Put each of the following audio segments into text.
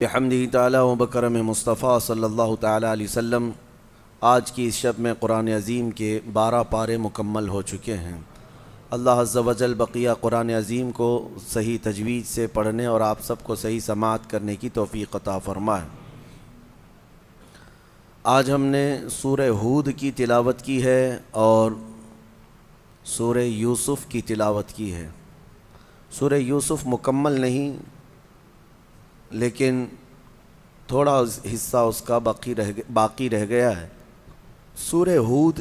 بحمدہ تعالی و بکرم مصطفیٰ صلی اللہ تعالی علیہ وسلم، آج کی اس شب میں قرآن عظیم کے 12 پارے مکمل ہو چکے ہیں۔ اللہ عز و جل بقیہ قرآن عظیم کو صحیح تجوید سے پڑھنے اور آپ سب کو صحیح سماعت کرنے کی توفیق عطا فرمائے۔ آج ہم نے سورہ ہود کی تلاوت کی ہے اور سورہ یوسف کی تلاوت کی ہے۔ سورہ یوسف مکمل نہیں، لیکن تھوڑا حصہ اس کا باقی رہ گیا ہے۔ سورہ ہود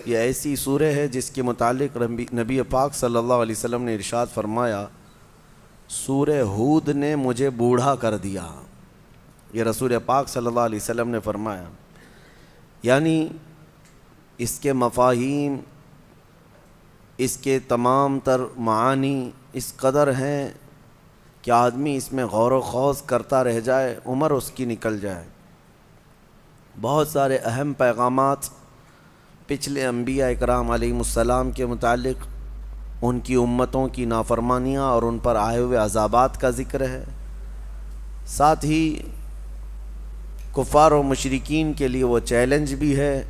یہ ایسی سورہ ہے جس کے متعلق نبی پاک صلی اللہ علیہ وسلم نے ارشاد فرمایا، سورہ ہود نے مجھے بوڑھا کر دیا۔ یہ رسول پاک صلی اللہ علیہ وسلم نے فرمایا، یعنی اس کے مفاہیم، اس کے تمام تر معانی اس قدر ہیں کہ آدمی اس میں غور و خوض کرتا رہ جائے، عمر اس کی نکل جائے۔ بہت سارے اہم پیغامات پچھلے انبیاء اکرام علیہم السلام کے متعلق، ان کی امتوں کی نافرمانیاں اور ان پر آئے ہوئے عذابات کا ذکر ہے۔ ساتھ ہی کفار و مشرکین کے لیے وہ چیلنج بھی ہے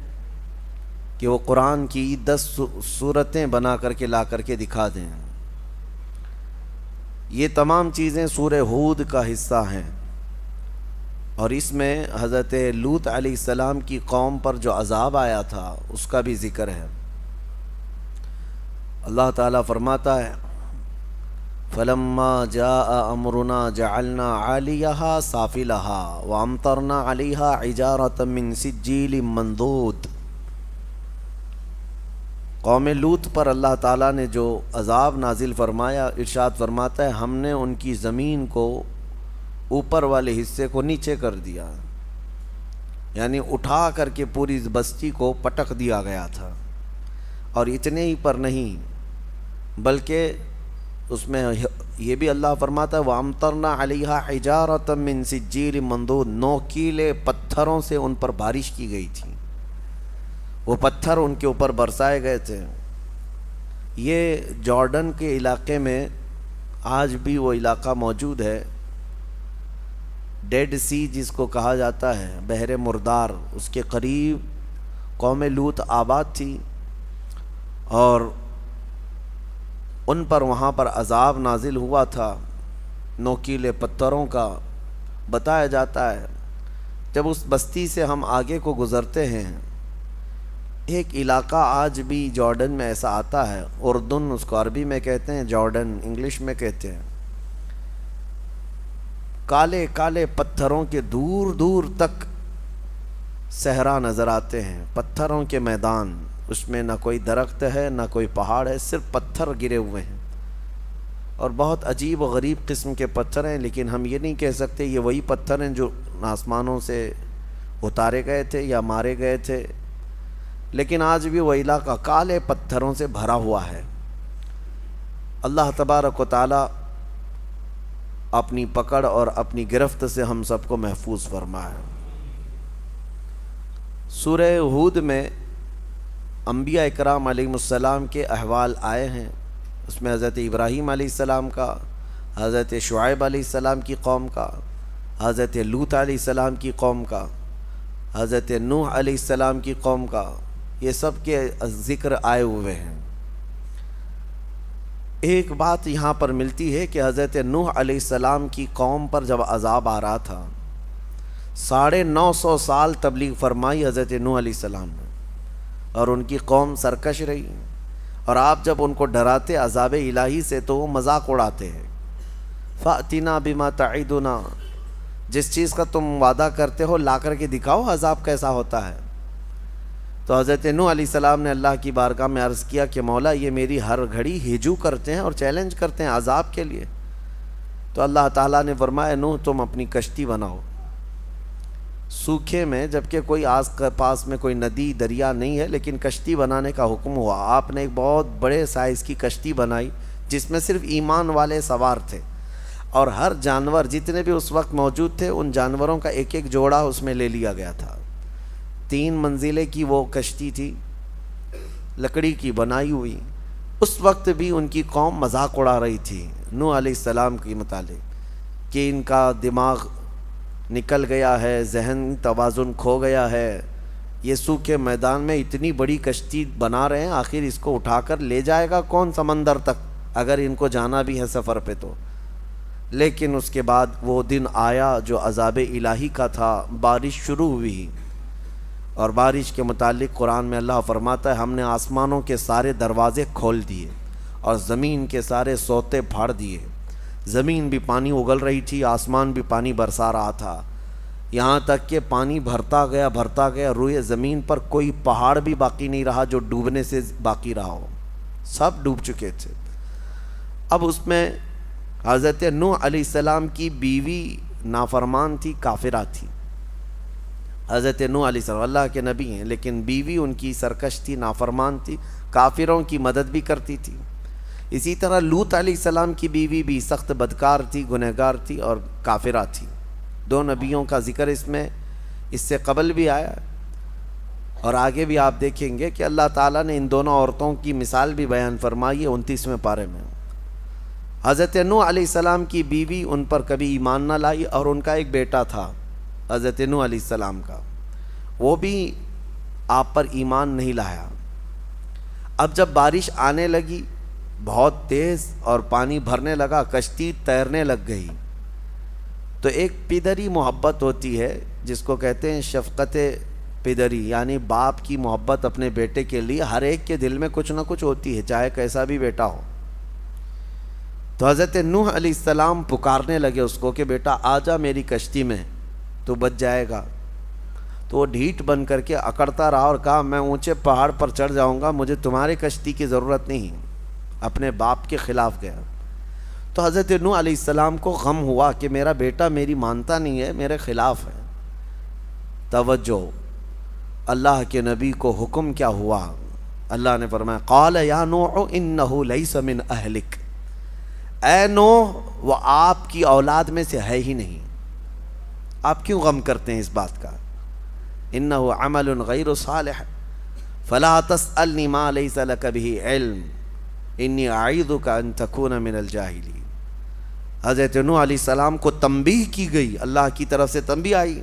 کہ وہ قرآن کی 10 صورتیں بنا کر کے لا کر کے دکھا دیں۔ یہ تمام چیزیں سورہ ہود کا حصہ ہیں، اور اس میں حضرت لوط علیہ السلام کی قوم پر جو عذاب آیا تھا اس کا بھی ذکر ہے۔ اللہ تعالیٰ فرماتا ہے، فَلَمَّا جَاءَ أَمْرُنَا جَعَلْنَا عَالِيَهَا سَافِلَهَا وَأَمْطَرْنَا عَلَيْهَا حِجَارَةً مِّن سِجِّيلٍ مَّنضُودٍ۔ قوم لوط پر اللہ تعالیٰ نے جو عذاب نازل فرمایا، ارشاد فرماتا ہے، ہم نے ان کی زمین کو اوپر والے حصے کو نیچے کر دیا، یعنی اٹھا کر کے پوری بستی کو پٹک دیا گیا تھا۔ اور اتنے ہی پر نہیں، بلکہ اس میں یہ بھی اللہ فرماتا ہے، وَأَمْطَرْنَا عَلَيْهَا حِجَارَةً مِّن سِجِّيلٍ مَّنضُودٍ، نوکیلے پتھروں سے ان پر بارش کی گئی تھی، وہ پتھر ان کے اوپر برسائے گئے تھے۔ یہ جارڈن کے علاقے میں آج بھی وہ علاقہ موجود ہے، ڈیڈ سی جس کو کہا جاتا ہے، بحر مردار، اس کے قریب قوم لوط آباد تھی، اور ان پر وہاں پر عذاب نازل ہوا تھا نوکیلے پتھروں کا۔ بتایا جاتا ہے جب اس بستی سے ہم آگے کو گزرتے ہیں، ایک علاقہ آج بھی جارڈن میں ایسا آتا ہے، اردن اس کو عربی میں کہتے ہیں، جارڈن انگلش میں کہتے ہیں۔ کالے کالے پتھروں کے دور دور تک صحرا نظر آتے ہیں، پتھروں کے میدان، اس میں نہ کوئی درخت ہے نہ کوئی پہاڑ ہے، صرف پتھر گرے ہوئے ہیں، اور بہت عجیب و غریب قسم کے پتھر ہیں۔ لیکن ہم یہ نہیں کہہ سکتے یہ وہی پتھر ہیں جو آسمانوں سے اتارے گئے تھے یا مارے گئے تھے، لیکن آج بھی وہ علاقہ کالے پتھروں سے بھرا ہوا ہے۔ اللہ تبارک و تعالی اپنی پکڑ اور اپنی گرفت سے ہم سب کو محفوظ فرمائے۔ سورہ ہود میں انبیاء اکرام علیہم السلام کے احوال آئے ہیں۔ اس میں حضرت ابراہیم علیہ السلام کا، حضرت شعیب علیہ السلام کی قوم کا، حضرت لوط علیہ السلام کی قوم کا، حضرت نوح علیہ السلام کی قوم کا، یہ سب کے ذکر آئے ہوئے ہیں۔ ایک بات یہاں پر ملتی ہے کہ حضرت نوح علیہ السلام کی قوم پر جب عذاب آ رہا تھا، 950 سال تبلیغ فرمائی حضرت نوح علیہ السلام نے، اور ان کی قوم سرکش رہی، اور آپ جب ان کو ڈراتے عذاب الہی سے تو وہ مذاق اڑاتے ہیں۔ فَأْتِنَا بِمَا تَعِدُنَا، جس چیز کا تم وعدہ کرتے ہو لا کر کے دکھاؤ عذاب کیسا ہوتا ہے۔ تو حضرت نوح علیہ السلام نے اللہ کی بارگاہ میں عرض کیا کہ مولا، یہ میری ہر گھڑی ہجو کرتے ہیں اور چیلنج کرتے ہیں عذاب کے لیے۔ تو اللہ تعالیٰ نے فرمایا، نوح تم اپنی کشتی بناؤ سوکھے میں، جبکہ کوئی آس پاس میں کوئی ندی دریا نہیں ہے، لیکن کشتی بنانے کا حکم ہوا۔ آپ نے ایک بہت بڑے سائز کی کشتی بنائی جس میں صرف ایمان والے سوار تھے، اور ہر جانور جتنے بھی اس وقت موجود تھے ان جانوروں کا ایک ایک جوڑا اس میں لے لیا گیا تھا۔ 3 منزلیں کی وہ کشتی تھی، لکڑی کی بنائی ہوئی۔ اس وقت بھی ان کی قوم مذاق اڑا رہی تھی نوح علیہ السلام کے متعلق کہ ان کا دماغ نکل گیا ہے، ذہن توازن کھو گیا ہے، یہ سوکھے میدان میں اتنی بڑی کشتی بنا رہے ہیں، آخر اس کو اٹھا کر لے جائے گا کون سمندر تک اگر ان کو جانا بھی ہے سفر پہ تو۔ لیکن اس کے بعد وہ دن آیا جو عذاب الہی کا تھا، بارش شروع ہوئی، اور بارش کے متعلق قرآن میں اللہ فرماتا ہے ہم نے آسمانوں کے سارے دروازے کھول دیے اور زمین کے سارے سوتے پھاڑ دیے۔ زمین بھی پانی اگل رہی تھی، آسمان بھی پانی برسا رہا تھا، یہاں تک کہ پانی بھرتا گیا، روئے زمین پر کوئی پہاڑ بھی باقی نہیں رہا جو ڈوبنے سے باقی رہا ہو، سب ڈوب چکے تھے۔ اب اس میں حضرت نوح علیہ السلام کی بیوی نافرمان تھی، کافرہ تھی۔ حضرت نوح علیہ السلام اللہ کے نبی ہیں، لیکن بیوی ان کی سرکش تھی، نافرمان تھی، کافروں کی مدد بھی کرتی تھی۔ اسی طرح لوط علیہ السلام کی بیوی بھی سخت بدکار تھی، گنہگار تھی اور کافرہ تھی۔ دو نبیوں کا ذکر اس سے قبل بھی آیا اور آگے بھی آپ دیکھیں گے کہ اللہ تعالیٰ نے ان دونوں عورتوں کی مثال بھی بیان فرمائی ہے 29ویں پارے میں۔ حضرت نوح علیہ السلام کی بیوی ان پر کبھی ایمان نہ لائی، اور ان کا ایک بیٹا تھا حضرت نوح علیہ السلام کا، وہ بھی آپ پر ایمان نہیں لایا۔ اب جب بارش آنے لگی بہت تیز اور پانی بھرنے لگا، کشتی تیرنے لگ گئی، تو ایک پدری محبت ہوتی ہے جس کو کہتے ہیں شفقت پدری، یعنی باپ کی محبت اپنے بیٹے کے لیے ہر ایک کے دل میں کچھ نہ کچھ ہوتی ہے، چاہے کیسا بھی بیٹا ہو۔ تو حضرت نوح علیہ السلام پکارنے لگے اس کو کہ بیٹا آ جا میری کشتی میں، تو بچ جائے گا۔ تو وہ ڈھیٹ بن کر کے اکڑتا رہا اور کہا میں اونچے پہاڑ پر چڑھ جاؤں گا، مجھے تمہارے کشتی کی ضرورت نہیں، اپنے باپ کے خلاف گیا۔ تو حضرت نوح علیہ السلام کو غم ہوا کہ میرا بیٹا میری مانتا نہیں ہے، میرے خلاف ہے۔ توجہ، اللہ کے نبی کو حکم کیا ہوا؟ اللہ نے فرمایا قال یا نوح انہ لیس من اہلک، اے نوح وہ آپ کی اولاد میں سے ہے ہی نہیں، آپ کیوں غم کرتے ہیں اس بات کا؟ انہ عمل غیر صالح فلا تسألنی ما لیس لک بہ علم انی اعیذک ان تکون من الجاہلین۔ حضرت نوح علیہ السلام کو تنبیہ کی گئی، اللہ کی طرف سے تنبیہ آئی،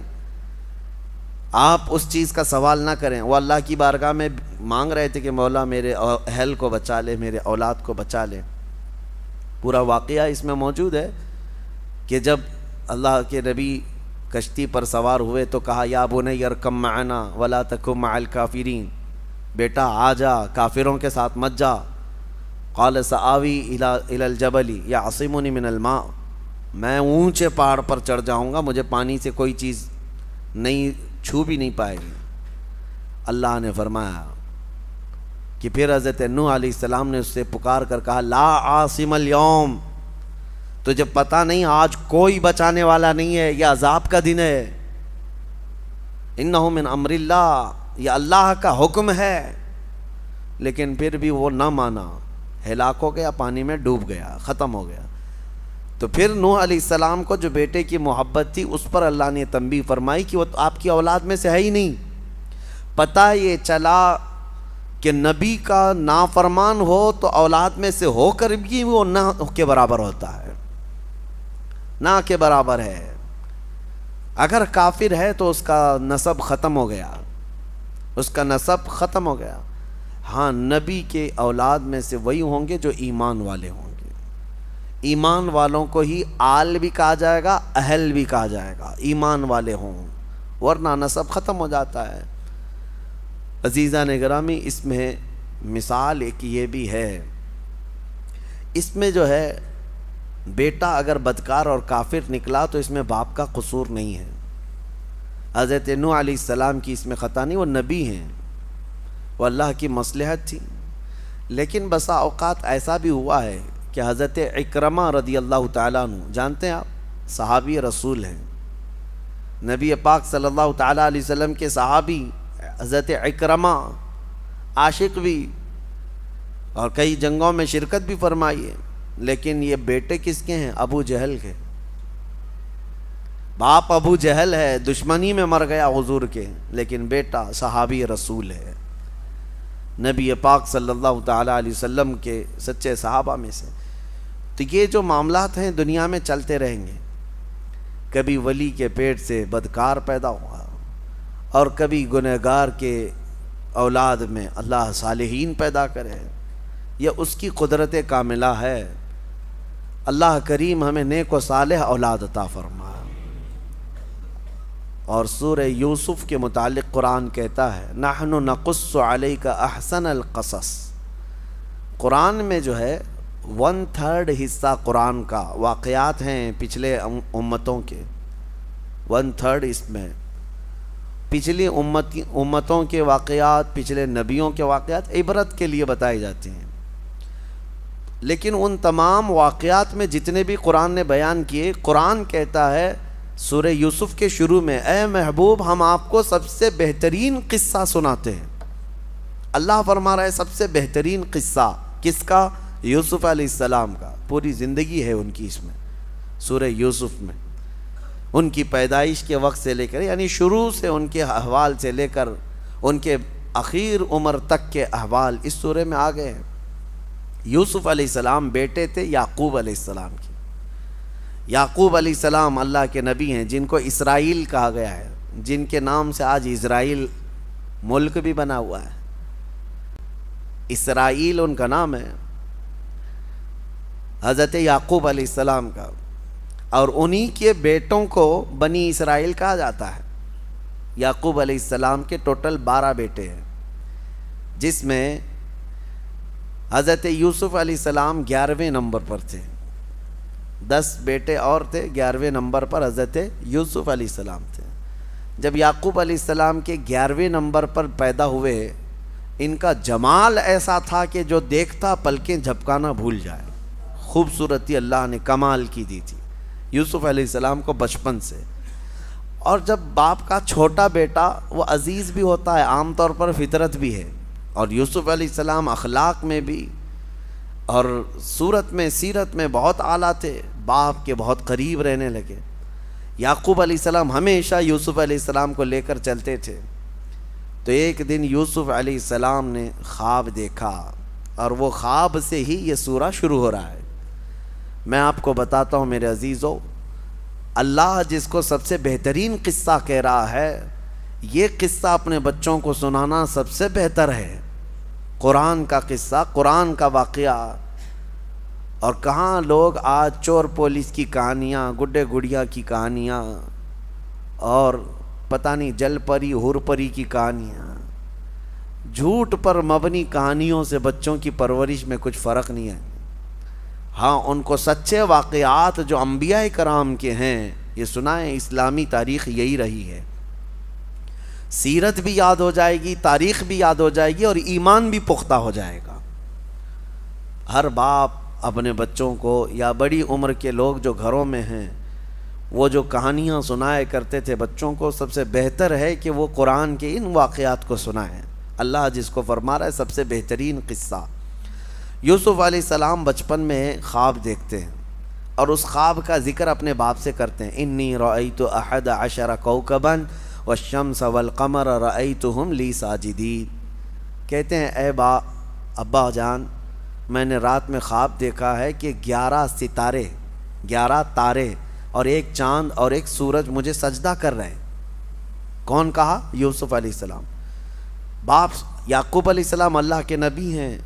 آپ اس چیز کا سوال نہ کریں۔ وہ اللہ کی بارگاہ میں مانگ رہے تھے کہ مولا میرے اہل کو بچا لے، میرے اولاد کو بچا لے۔ پورا واقعہ اس میں موجود ہے کہ جب اللہ کے نبی کشتی پر سوار ہوئے تو کہا یا بنی ارکب معنا ولا تکن مع الکافرین، بیٹا آ جا، کافروں کے ساتھ مت جا۔ قال سآوی الی الجبل یعصمنی من الماء، میں اونچے پہاڑ پر چڑھ جاؤں گا، مجھے پانی سے کوئی چیز نہیں چھو بھی نہیں پائے گی۔ اللہ نے فرمایا کہ پھر حضرت نوح علیہ السلام نے اس سے پکار کر کہا لا عاصم اليوم، تجھے پتہ نہیں آج کوئی بچانے والا نہیں ہے، یہ عذاب کا دن ہے، انہ من امر اللہ، یہ اللہ کا حکم ہے۔ لیکن پھر بھی وہ نہ مانا، ہلاک ہو گیا، پانی میں ڈوب گیا، ختم ہو گیا۔ تو پھر نوح علیہ السلام کو جو بیٹے کی محبت تھی اس پر اللہ نے تنبیہ فرمائی کہ وہ آپ کی اولاد میں سے ہے ہی نہیں۔ پتہ یہ چلا کہ نبی کا نافرمان ہو تو اولاد میں سے ہو کر بھی وہ نہ کے برابر ہوتا ہے، نہ کے برابر ہے۔ اگر کافر ہے تو اس کا نسب ختم ہو گیا، اس کا نسب ختم ہو گیا۔ ہاں نبی کے اولاد میں سے وہی ہوں گے جو ایمان والے ہوں گے، ایمان والوں کو ہی آل بھی کہا جائے گا، اہل بھی کہا جائے گا، ایمان والے ہوں، ورنہ نسب ختم ہو جاتا ہے۔ عزیزان گرامی، اس میں مثال ایک یہ بھی ہے، اس میں جو ہے بیٹا اگر بدکار اور کافر نکلا تو اس میں باپ کا قصور نہیں ہے۔ حضرت نوح علیہ السلام کی اس میں خطا نہیں، وہ نبی ہیں، وہ اللہ کی مصلحت تھی۔ لیکن بسا اوقات ایسا بھی ہوا ہے کہ حضرت اکرمہ رضی اللہ تعالیٰ عنہ، جانتے ہیں آپ صحابی رسول ہیں، نبی پاک صلی اللہ تعالیٰ علیہ وسلم کے صحابی حضرت اکرمہ، عاشق بھی اور کئی جنگوں میں شرکت بھی فرمائی ہے، لیکن یہ بیٹے کس کے ہیں؟ ابو جہل کے۔ باپ ابو جہل ہے، دشمنی میں مر گیا حضور کے، لیکن بیٹا صحابی رسول ہے، نبی پاک صلی اللہ تعالیٰ علیہ وسلم کے سچے صحابہ میں سے۔ تو یہ جو معاملات ہیں دنیا میں چلتے رہیں گے۔ کبھی ولی کے پیٹ سے بدکار پیدا ہوا اور کبھی گنہگار کے اولاد میں اللہ صالحین پیدا کرے، یہ اس کی قدرت کاملہ ہے۔ اللہ کریم ہمیں نیک و صالح اولاد عطا فرما۔ اور سورہ یوسف کے متعلق قرآن کہتا ہے نحن نقص علیک احسن القصص، قرآن میں جو ہے 1/3 حصہ قرآن کا واقعات ہیں پچھلے امتوں کے، 1/3 اس میں پچھلی امتوں کے واقعات، پچھلے نبیوں کے واقعات عبرت کے لیے بتائے جاتے ہیں۔ لیکن ان تمام واقعات میں جتنے بھی قرآن نے بیان کیے، قرآن کہتا ہے سورہ یوسف کے شروع میں اے محبوب ہم آپ کو سب سے بہترین قصہ سناتے ہیں۔ اللہ فرما رہا ہے سب سے بہترین قصہ کس کا؟ یوسف علیہ السلام کا۔ پوری زندگی ہے ان کی اس میں، سورہ یوسف میں، ان کی پیدائش کے وقت سے لے کر، یعنی شروع سے ان کے احوال سے لے کر ان کے اخیر عمر تک کے احوال اس سورہ میں آ گئے ہیں۔ یوسف علیہ السلام بیٹے تھے یعقوب علیہ السلام کی۔ یعقوب علیہ السلام اللہ کے نبی ہیں جن کو اسرائیل کہا گیا ہے، جن کے نام سے آج اسرائیل ملک بھی بنا ہوا ہے۔ اسرائیل ان کا نام ہے، حضرت یعقوب علیہ السلام کا، اور انہی کے بیٹوں کو بنی اسرائیل کہا جاتا ہے۔ یعقوب علیہ السلام کے ٹوٹل 12 بیٹے ہیں، جس میں حضرت یوسف علیہ السلام 11ویں نمبر پر تھے۔ 10 بیٹے اور تھے، 11ویں نمبر پر حضرت یوسف علیہ السلام تھے۔ جب یعقوب علیہ السلام کے 11ویں نمبر پر پیدا ہوئے، ان کا جمال ایسا تھا کہ جو دیکھتا پلکیں جھپکانا بھول جائے۔ خوبصورتی اللہ نے کمال کی دی تھی یوسف علیہ السلام کو بچپن سے۔ اور جب باپ کا چھوٹا بیٹا وہ عزیز بھی ہوتا ہے، عام طور پر فطرت بھی ہے، اور یوسف علیہ السلام اخلاق میں بھی اور صورت میں سیرت میں بہت اعلیٰ تھے، باپ کے بہت قریب رہنے لگے۔ یعقوب علیہ السلام ہمیشہ یوسف علیہ السلام کو لے کر چلتے تھے۔ تو ایک دن یوسف علیہ السلام نے خواب دیکھا، اور وہ خواب سے ہی یہ سورہ شروع ہو رہا ہے۔ میں آپ کو بتاتا ہوں میرے عزیزو، اللہ جس کو سب سے بہترین قصہ کہہ رہا ہے، یہ قصہ اپنے بچوں کو سنانا سب سے بہتر ہے۔ قرآن کا قصہ، قرآن کا واقعہ۔ اور کہاں لوگ آج چور پولیس کی کہانیاں، گڈے گڑیا کی کہانیاں، اور پتہ نہیں جل پری ہور پری کی کہانیاں، جھوٹ پر مبنی کہانیوں سے بچوں کی پرورش میں کچھ فرق نہیں ہے۔ ہاں ان کو سچے واقعات جو انبیاء کرام کے ہیں یہ سنائیں۔ اسلامی تاریخ یہی رہی ہے، سیرت بھی یاد ہو جائے گی، تاریخ بھی یاد ہو جائے گی، اور ایمان بھی پختہ ہو جائے گا۔ ہر باپ اپنے بچوں کو، یا بڑی عمر کے لوگ جو گھروں میں ہیں، وہ جو کہانیاں سنائے کرتے تھے بچوں کو، سب سے بہتر ہے کہ وہ قرآن کے ان واقعات کو سنائیں۔ اللہ جس کو فرما رہا ہے سب سے بہترین قصہ۔ یوسف علیہ السلام بچپن میں خواب دیکھتے ہیں، اور اس خواب کا ذکر اپنے باپ سے کرتے ہیں۔ انی رأیت 11 کوكبا والشمس والقمر رأیتهم لی ساجدین۔ کہتے ہیں اے ابا جان، میں نے رات میں خواب دیکھا ہے کہ 11 ستارے، 11 تارے اور ایک چاند اور ایک سورج مجھے سجدہ کر رہے ہیں۔ کون کہا؟ یوسف علیہ السلام۔ باپ یعقوب علیہ السلام اللہ کے نبی ہیں۔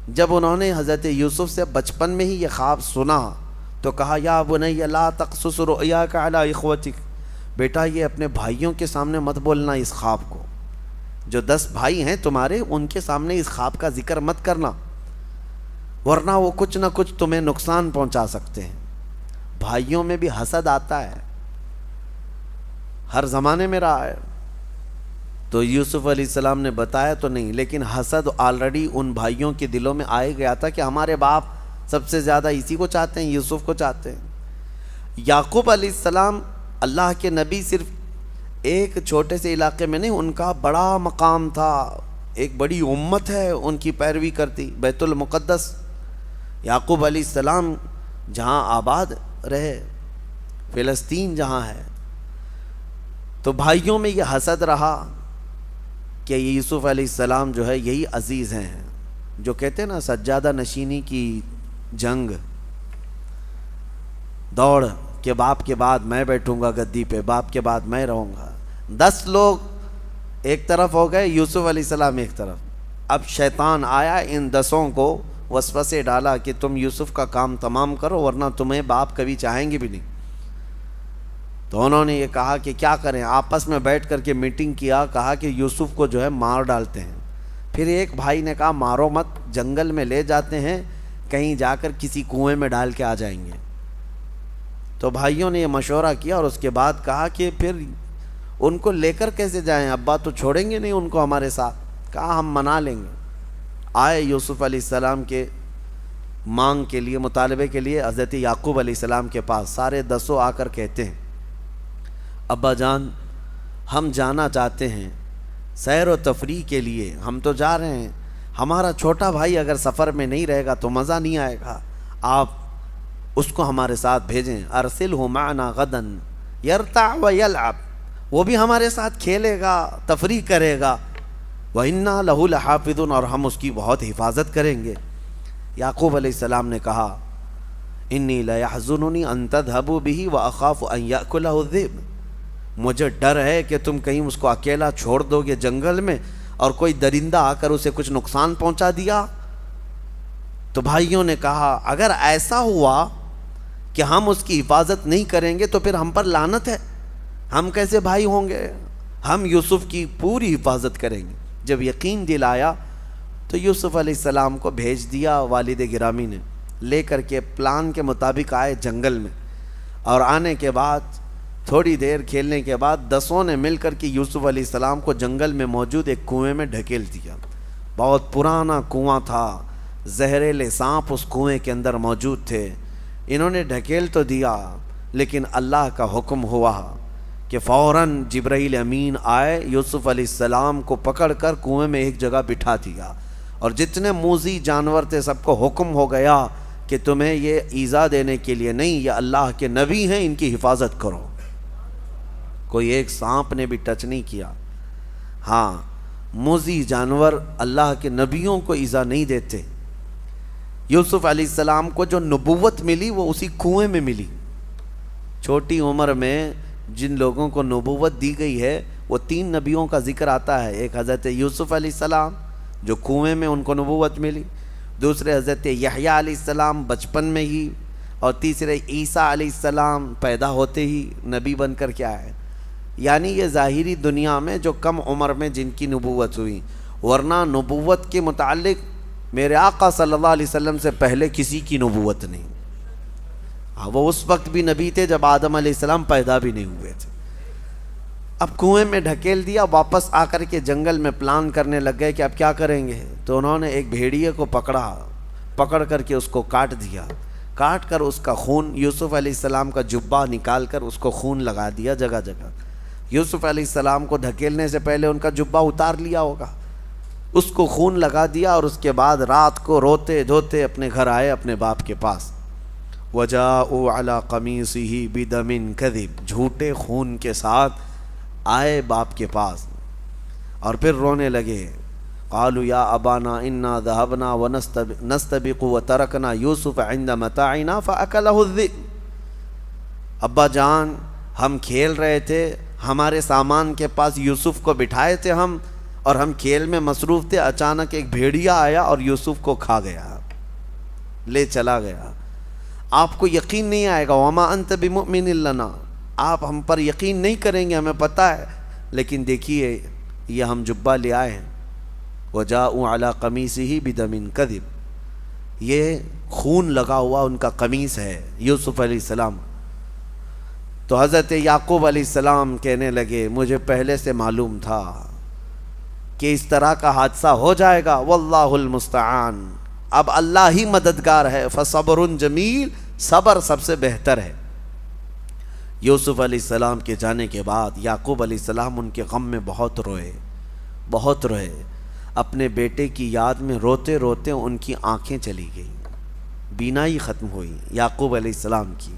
جب انہوں نے حضرت یوسف سے بچپن میں ہی یہ خواب سنا تو کہا یا بنی لا تقصص رؤیاک علی اخوتک، بیٹا یہ اپنے بھائیوں کے سامنے مت بولنا اس خواب کو، جو 10 بھائی ہیں تمہارے ان کے سامنے اس خواب کا ذکر مت کرنا، ورنہ وہ کچھ نہ کچھ تمہیں نقصان پہنچا سکتے ہیں۔ بھائیوں میں بھی حسد آتا ہے، ہر زمانے میں رہا ہے۔ تو یوسف علیہ السلام نے بتایا تو نہیں، لیکن حسد آلریڈی ان بھائیوں کے دلوں میں آئے گیا تھا کہ ہمارے باپ سب سے زیادہ اسی کو چاہتے ہیں، یوسف کو چاہتے ہیں۔ یعقوب علیہ السلام اللہ کے نبی صرف ایک چھوٹے سے علاقے میں نہیں، ان کا بڑا مقام تھا، ایک بڑی امت ہے ان کی پیروی کرتی۔ بیت المقدس یعقوب علیہ السلام جہاں آباد رہے، فلسطین جہاں ہے، تو بھائیوں میں یہ حسد رہا کہ یوسف علیہ السلام جو ہے یہی عزیز ہیں، جو کہتے ہیں نا سجادہ نشینی کی جنگ، دوڑ کہ باپ کے بعد میں بیٹھوں گا گدی پہ، باپ کے بعد میں رہوں گا۔ 10 لوگ ایک طرف ہو گئے، یوسف علیہ السلام ایک طرف۔ اب شیطان آیا، ان 10 کو وسوسے ڈالا کہ تم یوسف کا کام تمام کرو ورنہ تمہیں باپ کبھی چاہیں گے بھی نہیں۔ تو انہوں نے یہ کہا کہ کیا کریں، آپس میں بیٹھ کر کے میٹنگ کیا، کہا کہ یوسف کو جو ہے مار ڈالتے ہیں۔ پھر ایک بھائی نے کہا مارو مت، جنگل میں لے جاتے ہیں، کہیں جا کر کسی کنویں میں ڈال کے آ جائیں گے۔ تو بھائیوں نے یہ مشورہ کیا اور اس کے بعد کہا کہ پھر ان کو لے کر کیسے جائیں، ابا تو چھوڑیں گے نہیں ان کو ہمارے ساتھ۔ کہا ہم منا لیں گے۔ آئے یوسف علیہ السلام کے مانگ کے لیے، مطالبے کے لیے حضرت یعقوب علیہ السلام کے پاس۔ سارے 10 آ کر کہتے ہیں ابا جان ہم جانا چاہتے ہیں سیر و تفریح کے لیے، ہم تو جا رہے ہیں، ہمارا چھوٹا بھائی اگر سفر میں نہیں رہے گا تو مزہ نہیں آئے گا، آپ اس کو ہمارے ساتھ بھیجیں۔ ارسلہ معنا غدا یرتع ویلعب، وہ بھی ہمارے ساتھ کھیلے گا، تفریح کرے گا۔ وَإِنَّا لَهُ لَحَافِظُونَ، اور ہم اس کی بہت حفاظت کریں گے۔ یعقوب علیہ السلام نے کہا انی لَيَحْزُنُنِي أَن تَذْهَبُوا بِهِ وَأَخَافُ أَن يَأْكُلَهُ الذِّئْبُ، مجھے ڈر ہے کہ تم کہیں اس کو اکیلا چھوڑ دو گے جنگل میں اور کوئی درندہ آ کر اسے کچھ نقصان پہنچا دیا۔ تو بھائیوں نے کہا اگر ایسا ہوا کہ ہم اس کی حفاظت نہیں کریں گے تو پھر ہم پر لعنت ہے، ہم کیسے بھائی ہوں گے، ہم یوسف کی پوری حفاظت کریں گے۔ جب یقین دلایا تو یوسف علیہ السلام کو بھیج دیا والد گرامی نے، لے کر کے پلان کے مطابق آئے جنگل میں، اور آنے کے بعد تھوڑی دیر کھیلنے کے بعد 10 نے مل کر کے یوسف علیہ السلام کو جنگل میں موجود ایک کنویں میں ڈھکیل دیا۔ بہت پرانا کنواں تھا، زہریلے سانپ اس کنویں کے اندر موجود تھے۔ انہوں نے ڈھکیل تو دیا لیکن اللہ کا حکم ہوا کہ فوراً جبرائیل امین آئے، یوسف علیہ السلام کو پکڑ کر کنویں میں ایک جگہ بٹھا دیا، اور جتنے موذی جانور تھے سب کو حکم ہو گیا کہ تمہیں یہ ایذا دینے کے لیے نہیں، یہ اللہ کے نبی ہیں، ان کی حفاظت کرو۔ کوئی ایک سانپ نے بھی ٹچ نہیں کیا۔ ہاں، موذی جانور اللہ کے نبیوں کو ایذا نہیں دیتے۔ یوسف علیہ السلام کو جو نبوت ملی وہ اسی کنویں میں ملی۔ چھوٹی عمر میں جن لوگوں کو نبوت دی گئی ہے وہ 3 نبیوں کا ذکر آتا ہے۔ ایک حضرت یوسف علیہ السلام جو کنویں میں ان کو نبوت ملی، دوسرے حضرت یحییٰ علیہ السلام بچپن میں ہی، اور تیسرے عیسیٰ علیہ السلام پیدا ہوتے ہی نبی بن کر کے آئے۔ یعنی یہ ظاہری دنیا میں جو کم عمر میں جن کی نبوت ہوئی، ورنہ نبوت کے متعلق میرے آقا صلی اللہ علیہ وسلم سے پہلے کسی کی نبوت نہیں۔ وہ اس وقت بھی نبی تھے جب آدم علیہ السلام پیدا بھی نہیں ہوئے تھے۔ اب کنویں میں ڈھکیل دیا، واپس آ کر کے جنگل میں پلان کرنے لگ گئے کہ اب کیا کریں گے۔ تو انہوں نے ایک بھیڑیے کو پکڑ کر کے اس کو کاٹ دیا، کاٹ کر اس کا خون، یوسف علیہ السلام کا جبہ نکال کر اس کو خون لگا دیا جگہ جگہ۔ یوسف علیہ السلام کو دھکیلنے سے پہلے ان کا جبہ اتار لیا ہوگا، اس کو خون لگا دیا، اور اس کے بعد رات کو روتے دھوتے اپنے گھر آئے اپنے باپ کے پاس۔ وَجَاءُوا عَلَىٰ قَمِيصِهِ بِدَمٍ كَذِبٍ، جھوٹے خون کے ساتھ آئے باپ کے پاس، اور پھر رونے لگے۔ قَالُوا يَا أَبَانَا إِنَّا ذَهَبْنَا وَنَسْتَبِقُ وَتَرَكْنَا يُوسُفَ عِندَ مَتَاعِنَا فَأَكَلَهُ الذِّئْبُ، ابا جان ہم کھیل رہے تھے، ہمارے سامان کے پاس یوسف کو بٹھائے تھے ہم، اور ہم کھیل میں مصروف تھے، اچانک ایک بھیڑیا آیا اور یوسف کو کھا گیا، لے چلا گیا۔ آپ کو یقین نہیں آئے گا، وَمَا أَنْتَ بِمُؤْمِنٍ لَنَا، آپ ہم پر یقین نہیں کریں گے، ہمیں پتہ ہے، لیکن دیکھیے یہ ہم جبہ لے آئے ہیں۔ وَجَاءُوا عَلَىٰ قَمِيصِهِ بِدَمٍ كَذِبٍ، یہ خون لگا ہوا ان کا قمیص ہے یوسف علیہ السلام۔ تو حضرت یعقوب علیہ السلام کہنے لگے مجھے پہلے سے معلوم تھا کہ اس طرح کا حادثہ ہو جائے گا، واللہ المستعان، اب اللہ ہی مددگار ہے، فصبر جمیل، صبر سب سے بہتر ہے۔ یوسف علیہ السلام کے جانے کے بعد یعقوب علیہ السلام ان کے غم میں بہت روئے، اپنے بیٹے کی یاد میں روتے روتے ان کی آنکھیں چلی گئیں، بینائی ختم ہوئی یعقوب علیہ السلام کی۔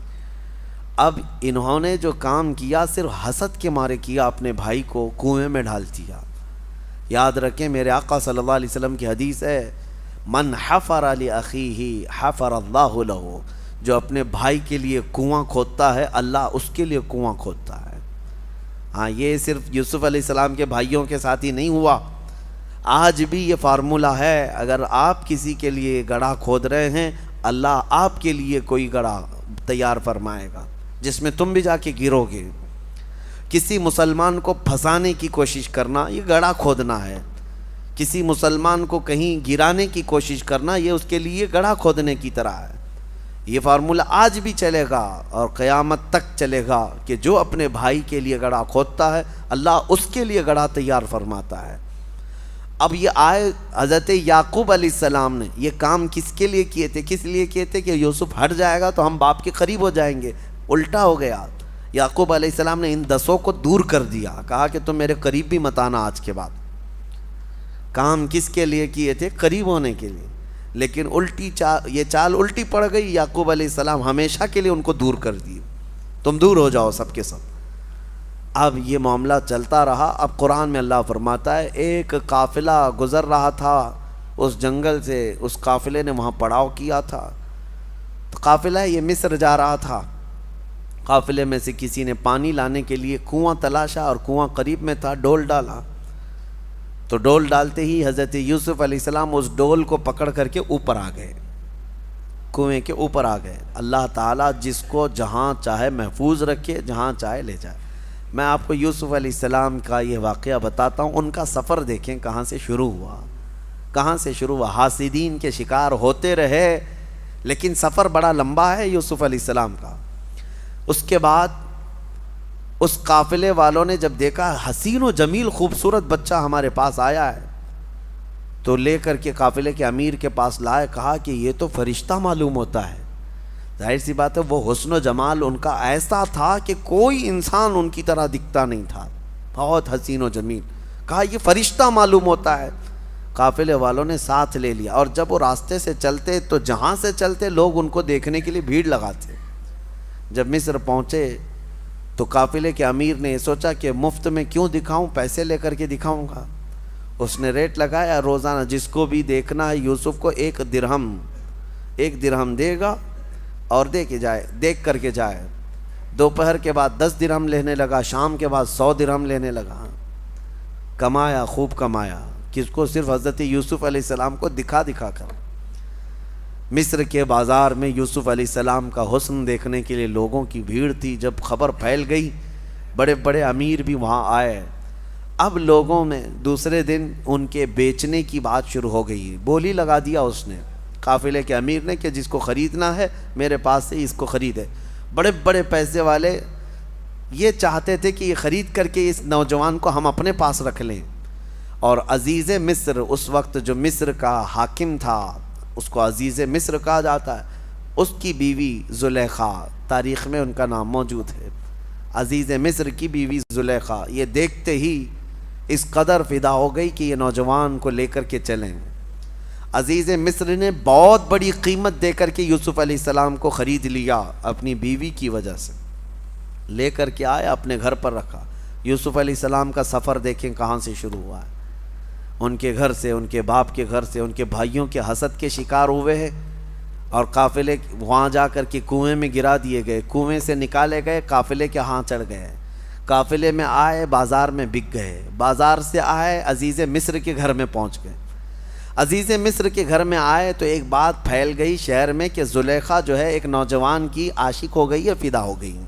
اب انہوں نے جو کام کیا صرف حسد کے مارے کیا، اپنے بھائی کو کنویں میں ڈال دیا۔ یاد رکھیں میرے آقا صلی اللہ علیہ وسلم کی حدیث ہے، من حفر لأخیہ حفر اللہ لہ، جو اپنے بھائی کے لیے کنواں کھودتا ہے اللہ اس کے لیے کنواں کھودتا ہے۔ ہاں، یہ صرف یوسف علیہ السلام کے بھائیوں کے ساتھ ہی نہیں ہوا، آج بھی یہ فارمولہ ہے۔ اگر آپ کسی کے لیے گڑھا کھود رہے ہیں، اللہ آپ کے لیے کوئی گڑھا تیار فرمائے گا جس میں تم بھی جا کے گرو گے۔ کسی مسلمان کو پھنسانے کی کوشش کرنا یہ گڑھا کھودنا ہے، کسی مسلمان کو کہیں گرانے کی کوشش کرنا یہ اس کے لیے گڑھا کھودنے کی طرح ہے۔ یہ فارمولہ آج بھی چلے گا اور قیامت تک چلے گا کہ جو اپنے بھائی کے لیے گڑھا کھودتا ہے اللہ اس کے لیے گڑھا تیار فرماتا ہے۔ اب یہ آئے حضرت یعقوب علیہ السلام نے یہ کام کس کے لیے کیے تھے؟ کس لیے کیے تھے کہ یوسف ہٹ جائے گا تو ہم باپ کے قریب ہو جائیں گے۔ الٹا ہو گیا، یعقوب علیہ السلام نے ان 10 کو دور کر دیا، کہا کہ تم میرے قریب بھی مت آنا آج کے بعد۔ کام کس کے لیے کیے تھے؟ قریب ہونے کے لیے، لیکن یہ چال الٹی پڑ گئی، یعقوب علیہ السلام ہمیشہ کے لیے ان کو دور کر دیے، تم دور ہو جاؤ سب کے سب۔ اب یہ معاملہ چلتا رہا۔ اب قرآن میں اللہ فرماتا ہے ایک قافلہ گزر رہا تھا اس جنگل سے، اس قافلے نے وہاں پڑاؤ کیا تھا، تو قافلہ یہ مصر جا رہا تھا۔ قافلے میں سے کسی نے پانی لانے کے لیے کنواں تلاشا اور کنواں قریب میں تھا، ڈول ڈالا، تو ڈول ڈالتے ہی حضرت یوسف علیہ السلام اس ڈول کو پکڑ کر کے اوپر آ گئے، کنویں کے اوپر آ گئے۔ اللہ تعالیٰ جس کو جہاں چاہے محفوظ رکھے، جہاں چاہے لے جائے۔ میں آپ کو یوسف علیہ السلام کا یہ واقعہ بتاتا ہوں، ان کا سفر دیکھیں کہاں سے شروع ہوا، کہاں سے شروع ہوا۔ حاسدین کے شکار ہوتے رہے، لیکن سفر بڑا لمبا ہے یوسف علیہ السلام کا۔ اس کے بعد اس قافلے والوں نے جب دیکھا حسین و جمیل خوبصورت بچہ ہمارے پاس آیا ہے، تو لے کر کے قافلے کے امیر کے پاس لائے، کہا کہ یہ تو فرشتہ معلوم ہوتا ہے۔ ظاہر سی بات ہے وہ حسن و جمال ان کا ایسا تھا کہ کوئی انسان ان کی طرح دکھتا نہیں تھا، بہت حسین و جمیل۔ کہا یہ فرشتہ معلوم ہوتا ہے۔ قافلے والوں نے ساتھ لے لیا، اور جب وہ راستے سے چلتے تو جہاں سے چلتے لوگ ان کو دیکھنے کے لیے بھیڑ لگاتے۔ جب مصر پہنچے تو قافلے کے امیر نے یہ سوچا کہ مفت میں کیوں دکھاؤں، پیسے لے کر کے دکھاؤں گا۔ اس نے ریٹ لگایا، روزانہ جس کو بھی دیکھنا ہے یوسف کو 1 درہم دے گا اور دیکھ کر کے جائے۔ دوپہر کے بعد 10 درہم لینے لگا، شام کے بعد 100 درہم لینے لگا۔ کمایا، خوب کمایا، کس کو؟ صرف حضرت یوسف علیہ السلام کو دکھا کر۔ مصر کے بازار میں یوسف علیہ السلام کا حسن دیکھنے کے لیے لوگوں کی بھیڑ تھی۔ جب خبر پھیل گئی، بڑے بڑے امیر بھی وہاں آئے۔ اب لوگوں میں دوسرے دن ان کے بیچنے کی بات شروع ہو گئی، بولی لگا دیا اس نے، قافلے کے امیر نے، کہ جس کو خریدنا ہے میرے پاس سے اس کو خریدے۔ بڑے بڑے پیسے والے یہ چاہتے تھے کہ یہ خرید کر کے اس نوجوان کو ہم اپنے پاس رکھ لیں۔ اور عزیز مصر، اس وقت جو مصر کا حاکم تھا اس کو عزیز مصر کہا جاتا ہے، اس کی بیوی زلیخا، تاریخ میں ان کا نام موجود ہے، عزیز مصر کی بیوی زلیخا، یہ دیکھتے ہی اس قدر فدا ہو گئی کہ یہ نوجوان کو لے کر کے چلیں۔ عزیز مصر نے بہت بڑی قیمت دے کر کے یوسف علیہ السلام کو خرید لیا اپنی بیوی کی وجہ سے، لے کر کے آیا، اپنے گھر پر رکھا۔ یوسف علیہ السلام کا سفر دیکھیں کہاں سے شروع ہوا ہے، ان کے گھر سے، ان کے باپ کے گھر سے، ان کے بھائیوں کے حسد کے شکار ہوئے ہیں، اور قافلے وہاں جا کر کے کنویں میں گرا دیے گئے، کنویں سے نکالے گئے، قافلے کے ہاں چڑھ گئے، قافلے میں آئے، بازار میں بک گئے، بازار سے آئے عزیز مصر کے گھر میں پہنچ گئے۔ عزیز مصر کے گھر میں آئے تو ایک بات پھیل گئی شہر میں کہ زلیخا جو ہے ایک نوجوان کی عاشق ہو گئی ہے، فدا ہو گئی۔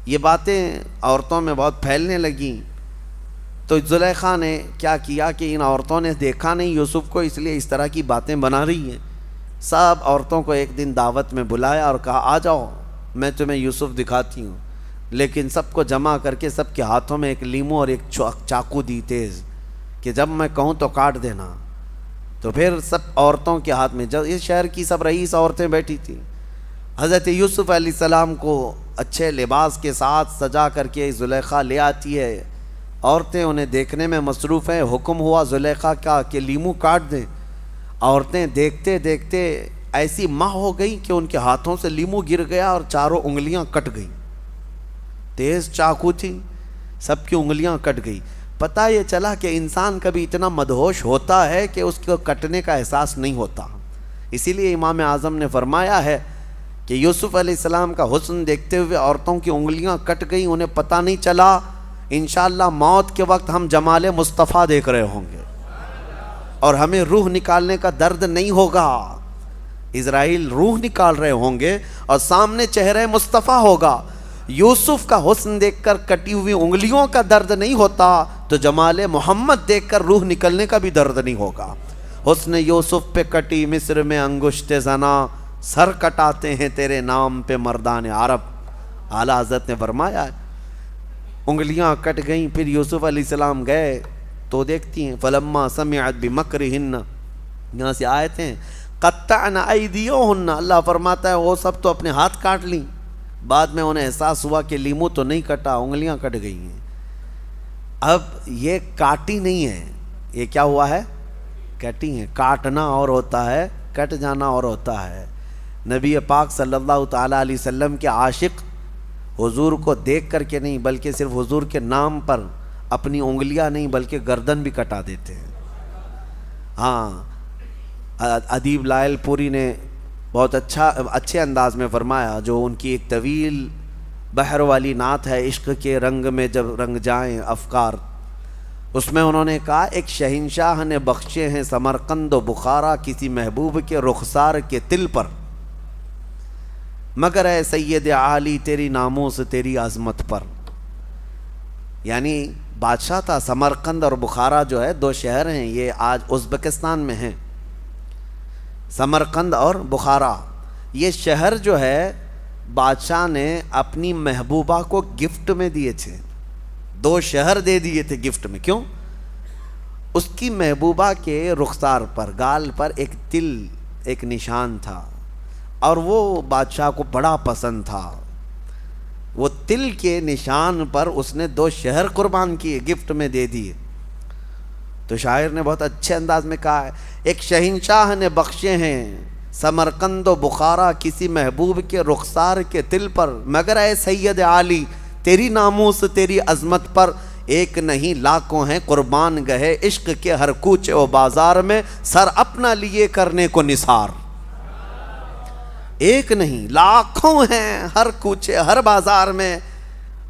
یہ باتیں عورتوں میں بہت پھیلنے لگیں، تو زلیخا نے کیا کیا کہ ان عورتوں نے دیکھا نہیں یوسف کو، اس لیے اس طرح کی باتیں بنا رہی ہیں۔ سب عورتوں کو ایک دن دعوت میں بلایا اور کہا آ جاؤ میں تمہیں یوسف دکھاتی ہوں، لیکن سب کو جمع کر کے سب کے ہاتھوں میں ایک لیمو اور ایک چاقو دی تیز، کہ جب میں کہوں تو کاٹ دینا۔ تو پھر سب عورتوں کے ہاتھ میں، جب اس شہر کی سب رئیس عورتیں بیٹھی تھیں، حضرت یوسف علیہ السلام کو اچھے لباس کے ساتھ سجا کر کے زلیخا لے آتی ہے، عورتیں انہیں دیکھنے میں مصروف ہیں۔ حکم ہوا زلیخا کا کہ لیمو کاٹ دیں، عورتیں دیکھتے دیکھتے ایسی ماہ ہو گئی کہ ان کے ہاتھوں سے لیمو گر گیا اور چاروں انگلیاں کٹ گئیں، تیز چاقو تھی، سب کی انگلیاں کٹ گئی۔ پتہ یہ چلا کہ انسان کبھی اتنا مدہوش ہوتا ہے کہ اس کو کٹنے کا احساس نہیں ہوتا۔ اسی لیے امام اعظم نے فرمایا ہے کہ یوسف علیہ السلام کا حسن دیکھتے ہوئے عورتوں کی انگلیاں کٹ گئیں، انہیں پتہ نہیں چلا انشاءاللہ موت کے وقت ہم جمال مصطفیٰ دیکھ رہے ہوں گے اور ہمیں روح نکالنے کا درد نہیں ہوگا. اسرائیل روح نکال رہے ہوں گے اور سامنے چہرہ مصطفیٰ ہوگا. یوسف کا حسن دیکھ کر کٹی ہوئی انگلیوں کا درد نہیں ہوتا تو جمال محمد دیکھ کر روح نکلنے کا بھی درد نہیں ہوگا. حسن یوسف پہ کٹی مصر میں انگشت زنا، سر کٹاتے ہیں تیرے نام پہ مردان عرب. اعلیٰ حضرت نے فرمایا انگلیاں کٹ گئیں. پھر یوسف علیہ السلام گئے تو دیکھتی ہیں فلما سمعت بمکرہن، یہاں سے آیت ہیں قطعن ایدیہن، اللہ فرماتا ہے وہ سب تو اپنے ہاتھ کاٹ لیں. بعد میں انہیں احساس ہوا کہ لیمو تو نہیں کٹا، انگلیاں کٹ گئی ہیں. اب یہ کاٹی نہیں ہے، یہ کیا ہوا ہے؟ کٹی ہیں. کاٹنا اور ہوتا ہے، کٹ جانا اور ہوتا ہے. نبی پاک صلی اللہ تعالیٰ علیہ وسلم کے عاشق حضور کو دیکھ کر کے نہیں بلکہ صرف حضور کے نام پر اپنی انگلیاں نہیں بلکہ گردن بھی کٹا دیتے ہیں. ہاں، ادیب لائل پوری نے بہت اچھے انداز میں فرمایا، جو ان کی ایک طویل بحر والی نعت ہے عشق کے رنگ میں جب رنگ جائیں افکار، اس میں انہوں نے کہا ایک شہنشاہ نے بخشے ہیں سمرقند و بخارا کسی محبوب کے رخسار کے تل پر، مگر اے سید عالی تیری ناموس تیری عظمت پر. یعنی بادشاہ تھا. سمرقند اور بخارا جو ہے دو شہر ہیں، یہ آج ازبکستان میں ہیں. سمرقند اور بخارا یہ شہر جو ہے بادشاہ نے اپنی محبوبہ کو گفٹ میں دیے تھے. دو شہر دے دیے تھے گفٹ میں. کیوں؟ اس کی محبوبہ کے رخسار پر گال پر ایک تل ایک نشان تھا اور وہ بادشاہ کو بڑا پسند تھا. وہ تل کے نشان پر اس نے دو شہر قربان کیے، گفٹ میں دے دیے. تو شاعر نے بہت اچھے انداز میں کہا ہے ایک شہنشاہ نے بخشے ہیں سمرقند و بخارا کسی محبوب کے رخسار کے تل پر، مگر اے سید عالی تیری ناموس تیری عظمت پر ایک نہیں لاکھوں ہیں قربان گئے عشق کے ہر کوچے و بازار میں سر اپنا لیے کرنے کو نثار. ایک نہیں لاکھوں ہیں ہر کوچے ہر بازار میں،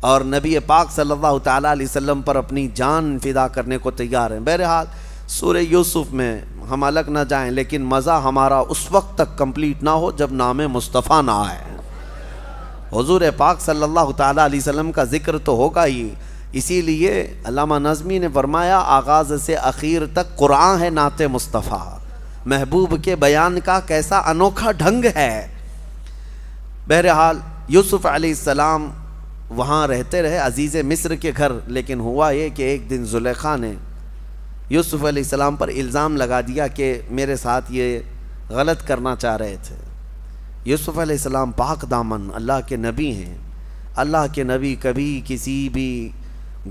اور نبی پاک صلی اللہ تعالیٰ علیہ وسلم پر اپنی جان فدا کرنے کو تیار ہیں. بہرحال سورہ یوسف میں ہم الگ نہ جائیں، لیکن مزہ ہمارا اس وقت تک کمپلیٹ نہ ہو جب نام مصطفیٰ نہ آئے. حضور پاک صلی اللہ تعالیٰ علیہ وسلم کا ذکر تو ہوگا ہی. اسی لیے علامہ نظمی نے فرمایا آغاز سے اخیر تک قرآن ہے نعت مصطفیٰ، محبوب کے بیان کا کیسا انوکھا ڈھنگ ہے. بہرحال یوسف علیہ السلام وہاں رہتے رہے عزیز مصر کے گھر، لیکن ہوا یہ کہ ایک دن زلیخا نے یوسف علیہ السلام پر الزام لگا دیا کہ میرے ساتھ یہ غلط کرنا چاہ رہے تھے. یوسف علیہ السلام پاک دامن اللہ کے نبی ہیں. اللہ کے نبی کبھی کسی بھی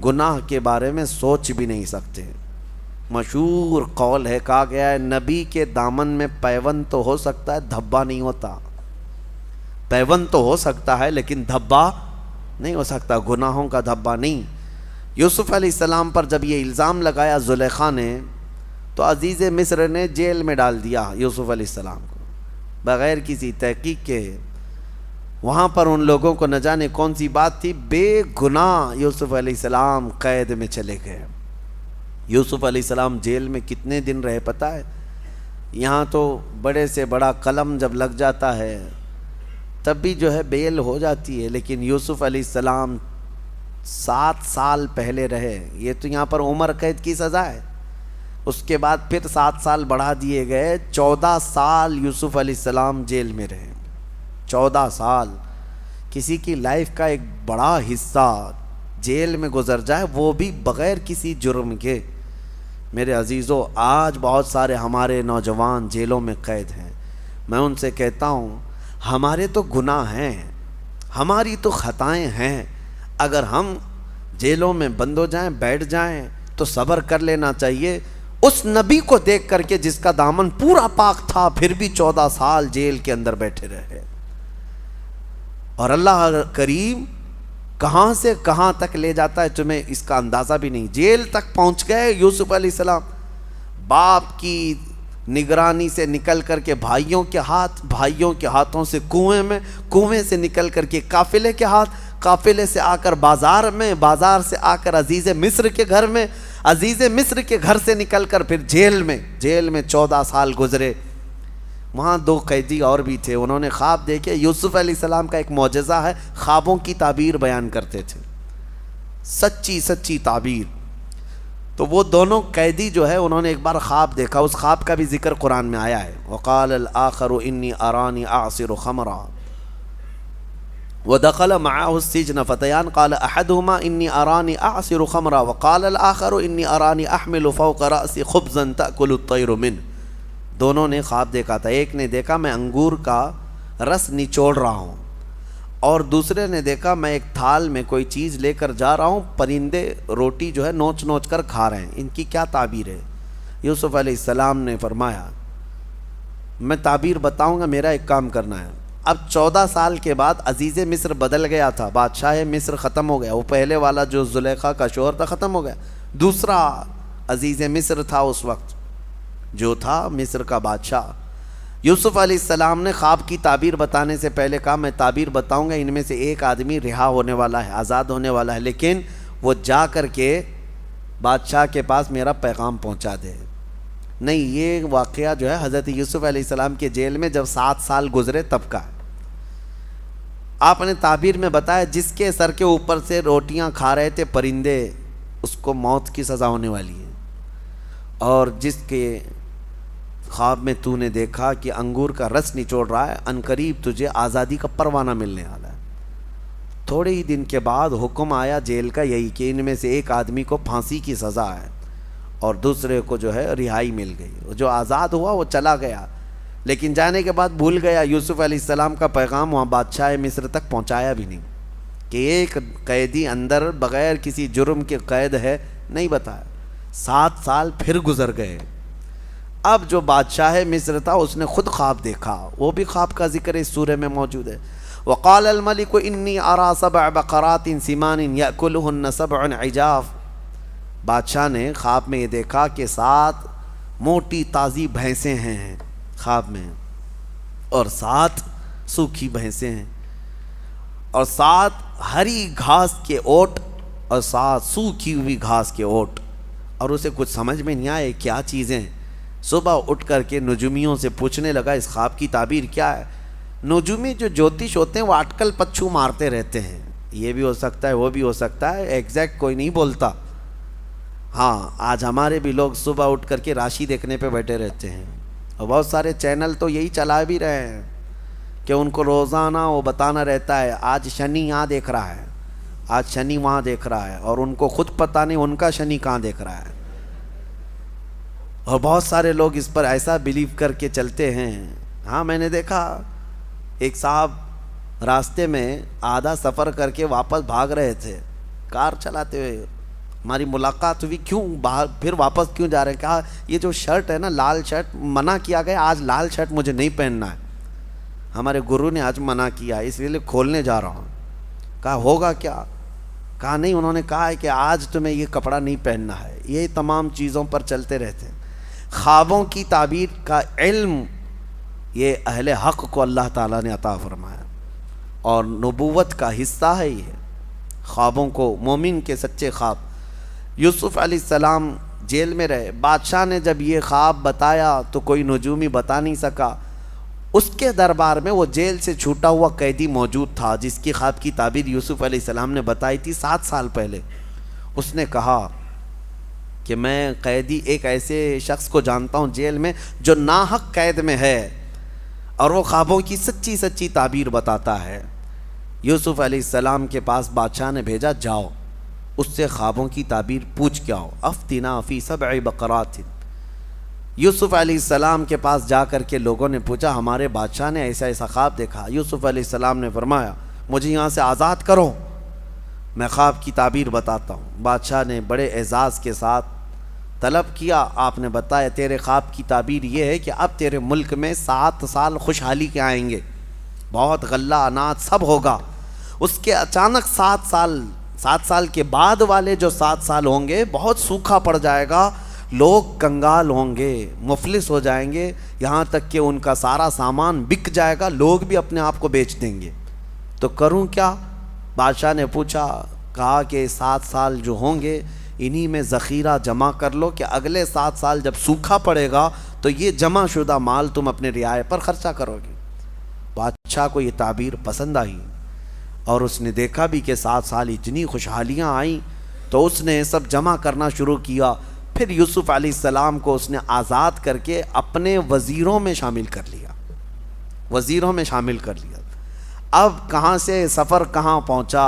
گناہ کے بارے میں سوچ بھی نہیں سکتے. مشہور قول ہے، کہا گیا ہے نبی کے دامن میں پیوند تو ہو سکتا ہے دھبا نہیں ہوتا. پیوند تو ہو سکتا ہے لیکن دھبا نہیں ہو سکتا، گناہوں کا دھبا نہیں. یوسف علیہ السلام پر جب یہ الزام لگایا زلیخا نے تو عزیز مصر نے جیل میں ڈال دیا یوسف علیہ السلام کو بغیر کسی تحقیق کے. وہاں پر ان لوگوں کو نہ جانے کون سی بات تھی، بے گناہ یوسف علیہ السلام قید میں چلے گئے. یوسف علیہ السلام جیل میں کتنے دن رہے پتہ ہے؟ یہاں تو بڑے سے بڑا قلم جب لگ جاتا ہے تب بھی جو ہے بیل ہو جاتی ہے، لیکن یوسف علیہ السلام 7 سال پہلے رہے. یہ تو یہاں پر عمر قید کی سزا ہے. اس کے بعد پھر 7 سال بڑھا دیے گئے، 14 سال یوسف علیہ السلام جیل میں رہے. 14 سال کسی کی لائف کا ایک بڑا حصہ جیل میں گزر جائے، وہ بھی بغیر کسی جرم کے. میرے عزیزو، آج بہت سارے ہمارے نوجوان جیلوں میں قید ہیں. میں ان سے کہتا ہوں ہمارے تو گناہ ہیں، ہماری تو خطائیں ہیں. اگر ہم جیلوں میں بند ہو جائیں بیٹھ جائیں تو صبر کر لینا چاہیے. اس نبی کو دیکھ کر کے جس کا دامن پورا پاک تھا پھر بھی 14 سال جیل کے اندر بیٹھے رہے. اور اللہ کریم کہاں سے کہاں تک لے جاتا ہے تمہیں اس کا اندازہ بھی نہیں. جیل تک پہنچ گئے یوسف علیہ السلام. باپ کی نگرانی سے نکل کر کے بھائیوں کے ہاتھ، بھائیوں کے ہاتھوں سے کنویں میں، کنویں سے نکل کر کے قافلے کے ہاتھ، قافلے سے آ کر بازار میں، بازار سے آ کر عزیز مصر کے گھر میں، عزیز مصر کے گھر سے نکل کر پھر جیل میں، جیل میں 14 سال گزرے۔ وہاں 2 قیدی اور بھی تھے، انہوں نے خواب دیکھے۔ یوسف علیہ السلام کا ایک معجزہ ہے، خوابوں کی تعبیر بیان کرتے تھے، سچی سچی تعبیر۔ تو وہ دونوں قیدی جو ہے انہوں نے ایک بار خواب دیکھا، اس خواب کا بھی ذکر قرآن میں آیا ہے۔ وقال الآخر انی ارانی اعصر خمرا ودخل معه السجن فتيان قال احدهما انی ارانی اعصر خمرا وقال الآخر انی ارانی احمل فوق رأسی خبزا تأکل الطیر منه۔ دونوں نے خواب دیکھا تھا، ایک نے دیکھا میں انگور کا رس نچوڑ رہا ہوں، اور دوسرے نے دیکھا میں ایک تھال میں کوئی چیز لے کر جا رہا ہوں، پرندے روٹی جو ہے نوچ نوچ کر کھا رہے ہیں، ان کی کیا تعبیر ہے؟ یوسف علیہ السلام نے فرمایا میں تعبیر بتاؤں گا، میرا ایک کام کرنا ہے۔ اب 14 سال کے بعد عزیز مصر بدل گیا تھا، بادشاہ مصر ختم ہو گیا، وہ پہلے والا جو زلیخا کا شوہر تھا ختم ہو گیا، دوسرا عزیز مصر تھا اس وقت جو تھا مصر کا بادشاہ۔ یوسف علیہ السلام نے خواب کی تعبیر بتانے سے پہلے کہا میں تعبیر بتاؤں گا، ان میں سے ایک آدمی رہا ہونے والا ہے، آزاد ہونے والا ہے، لیکن وہ جا کر کے بادشاہ کے پاس میرا پیغام پہنچا دے۔ نہیں، یہ واقعہ جو ہے حضرت یوسف علیہ السلام کے جیل میں جب 7 سال گزرے تب کا ہے۔ آپ نے تعبیر میں بتایا جس کے سر کے اوپر سے روٹیاں کھا رہے تھے پرندے، اس کو موت کی سزا ہونے والی ہے، اور جس کے خواب میں تو نے دیکھا کہ انگور کا رس نچوڑ رہا ہے، عنقریب تجھے آزادی کا پروانہ ملنے والا ہے۔ تھوڑے ہی دن کے بعد حکم آیا جیل کا یہی کہ ان میں سے ایک آدمی کو پھانسی کی سزا ہے اور دوسرے کو جو ہے رہائی مل گئی۔ جو آزاد ہوا وہ چلا گیا، لیکن جانے کے بعد بھول گیا یوسف علیہ السلام کا پیغام وہاں بادشاہ مصر تک پہنچایا بھی نہیں کہ ایک قیدی اندر بغیر کسی جرم کے قید ہے، نہیں بتایا۔ 7 سال پھر گزر گئے۔ اب جو بادشاہ مصر تھا اس نے خود خواب دیکھا، وہ بھی خواب کا ذکر اس سورہ میں موجود ہے۔ وقال الملك انی ارى 7 بقرات سمان یأکلهن 7 عجاف۔ بادشاہ نے خواب میں یہ دیکھا کہ 7 موٹی تازی بھینسیں ہیں خواب میں، اور 7 سوکھی بھینسیں ہیں، اور 7 ہری گھاس کے اوٹ اور 7 سوکھی ہوئی گھاس کے اوٹ، اور اسے کچھ سمجھ میں نہیں آئے کیا چیزیں۔ صبح اٹھ کر کے نجومیوں سے پوچھنے لگا اس خواب کی تعبیر کیا ہے۔ نجومی جو جوتش ہوتے ہیں وہ اٹکل پچھو مارتے رہتے ہیں، یہ بھی ہو سکتا ہے وہ بھی ہو سکتا ہے، ایگزیکٹ کوئی نہیں بولتا۔ ہاں، آج ہمارے بھی لوگ صبح اٹھ کر کے راشی دیکھنے پہ بیٹھے رہتے ہیں، اور بہت سارے چینل تو یہی چلا بھی رہے ہیں کہ ان کو روزانہ وہ بتانا رہتا ہے آج شنی یہاں دیکھ رہا ہے، آج شنی وہاں دیکھ رہا ہے، اور ان کو خود پتہ نہیں ان کا شنی کہاں دیکھ رہا ہے۔ اور بہت سارے لوگ اس پر ایسا بلیو کر کے چلتے ہیں۔ ہاں، میں نے دیکھا ایک صاحب راستے میں آدھا سفر کر کے واپس بھاگ رہے تھے کار چلاتے ہوئے، ہماری ملاقات ہوئی، کیوں باہر پھر واپس کیوں جا رہے ہیں؟ کہا یہ جو شرٹ ہے نا، لال شرٹ، منع کیا گیا آج لال شرٹ مجھے نہیں پہننا ہے، ہمارے گرو نے آج منع کیا ہے، اس لیے کھولنے جا رہا ہوں۔ کہا ہوگا کیا؟ کہا نہیں، انہوں نے کہا ہے کہ آج تمہیں یہ کپڑا نہیں پہننا ہے۔ یہ تمام چیزوں پر چلتے رہتے ہیں۔ خوابوں کی تعبیر کا علم یہ اہل حق کو اللہ تعالیٰ نے عطا فرمایا، اور نبوت کا حصہ ہے یہ خوابوں کو، مومن کے سچے خواب۔ یوسف علیہ السلام جیل میں رہے، بادشاہ نے جب یہ خواب بتایا تو کوئی نجومی بتا نہیں سکا، اس کے دربار میں وہ جیل سے چھوٹا ہوا قیدی موجود تھا جس کی خواب کی تعبیر یوسف علیہ السلام نے بتائی تھی 7 سال پہلے۔ اس نے کہا کہ میں قیدی ایک ایسے شخص کو جانتا ہوں جیل میں جو ناحق قید میں ہے، اور وہ خوابوں کی سچی سچی تعبیر بتاتا ہے۔ یوسف علیہ السلام کے پاس بادشاہ نے بھیجا، جاؤ اس سے خوابوں کی تعبیر پوچھ کے آؤ۔ افتنا فی 7 بقرات۔ یوسف علیہ السلام کے پاس جا کر کے لوگوں نے پوچھا ہمارے بادشاہ نے ایسا ایسا خواب دیکھا۔ یوسف علیہ السلام نے فرمایا مجھے یہاں سے آزاد کرو، میں خواب کی تعبیر بتاتا ہوں۔ بادشاہ نے بڑے اعزاز کے ساتھ طلب کیا، آپ نے بتایا تیرے خواب کی تعبیر یہ ہے کہ اب تیرے ملک میں 7 سال خوشحالی کے آئیں گے، بہت غلہ اناج سب ہوگا۔ اس کے اچانک 7 سال کے بعد والے جو 7 سال ہوں گے بہت سوکھا پڑ جائے گا، لوگ کنگال ہوں گے، مفلس ہو جائیں گے، یہاں تک کہ ان کا سارا سامان بک جائے گا، لوگ بھی اپنے آپ کو بیچ دیں گے، تو کروں کیا؟ بادشاہ نے پوچھا، کہا کہ 7 سال جو ہوں گے انہی میں ذخیرہ جمع کر لو کہ اگلے 7 سال جب سوکھا پڑے گا تو یہ جمع شدہ مال تم اپنے رعایا پر خرچہ کرو گے۔ بادشاہ کو یہ تعبیر پسند آئی اور اس نے دیکھا بھی کہ 7 سال اتنی خوشحالیاں آئیں تو اس نے سب جمع کرنا شروع کیا۔ پھر یوسف علیہ السلام کو اس نے آزاد کر کے اپنے وزیروں میں شامل کر لیا، وزیروں میں شامل کر لیا۔ اب کہاں سے سفر کہاں پہنچا؟